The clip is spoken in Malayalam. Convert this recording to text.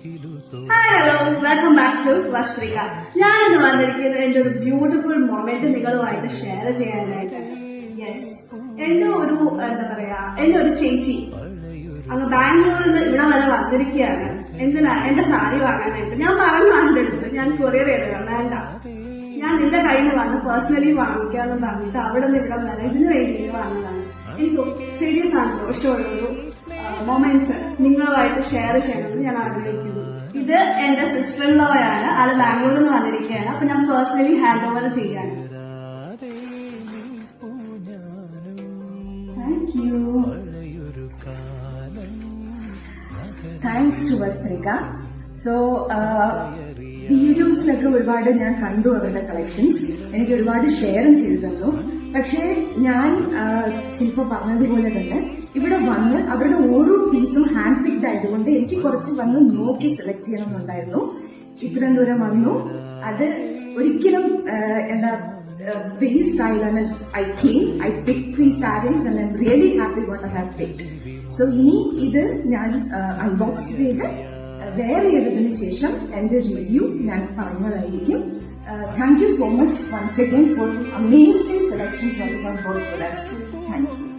Hi hello welcome back to Vastrika. ഞാനിന്ന് വന്നിരിക്കുന്നത് എന്റെ ഒരു ബ്യൂട്ടിഫുൾ മൊമെന്റ് നിങ്ങളുമായിട്ട് ഷെയർ ചെയ്യാനായിട്ട്. യെസ്, എന്റെ ഒരു ചേച്ചി അങ്ങ് ബാംഗ്ലൂരിൽ നിന്ന് ഇവിടെ വരെ വന്നിരിക്കുകയാണ്. എന്തിനാ? എന്റെ സാരി വാങ്ങാനായിട്ട്. ഞാൻ പറഞ്ഞു അതിന്റെ അടുത്ത് ഞാൻ കൊറിയർ ചെയ്തതാണ്, വേണ്ട, ഞാൻ നിന്റെ കയ്യിൽ നിന്ന് വന്ന് പേഴ്സണലി വാങ്ങിക്കാന്ന് പറഞ്ഞിട്ട് അവിടെ നിന്ന് ഇവിടെ വരെ ഇതിന് വേണ്ടി വാങ്ങുന്നതാണ്. എനിക്ക് ഒത്തിരി സന്തോഷമുള്ളൊരു മൊമെന്റ് നിങ്ങളുമായിട്ട് ഷെയർ ചെയ്യണമെന്ന് ഞാൻ ആഗ്രഹിക്കുന്നു. ഇത് എന്റെ സിസ്റ്റർ ഇൻ ലോയാണ്. ആള് ബാംഗ്ലൂരിൽ നിന്ന് വന്നിരിക്കുകയാണ്. അപ്പൊ ഞാൻ പേഴ്സണലി ഹാൻഡ് ഓവർ ചെയ്യാണ്. Thank you. Thanks to Vastrika. So വീഡിയോസിലൊക്കെ ഒരുപാട് ഞാൻ കണ്ടു അവരുടെ കളക്ഷൻസ്, എനിക്ക് ഒരുപാട് ഷെയറും ചെയ്തു തന്നു. പക്ഷേ ഞാൻ ശില്പ പറഞ്ഞതുപോലെ തന്നെ ഇവിടെ വന്ന് അവരുടെ ഓരോ പീസും ഹാൻഡ് പിക്ഡ് ആയതുകൊണ്ട് എനിക്ക് കുറച്ച് വന്ന് നോക്കി സെലക്ട് ചെയ്യണമെന്നുണ്ടായിരുന്നു. ഇത്രയും ദൂരം വന്നു, അത് ഒരിക്കലും വേസ്റ്റ് ആയില്ല. I picked 3 sarees and I'm really happy what I have picked. So ഇനി ഇത് ഞാൻ അൺബോക്സ് ചെയ്ത് വേറെ ചെയ്തതിനു ശേഷം എന്റെ റിവ്യൂ ഞാൻ പറയുന്നതായിരിക്കും. Thank you so much once again for amazing selections that you have brought for us. Thank you.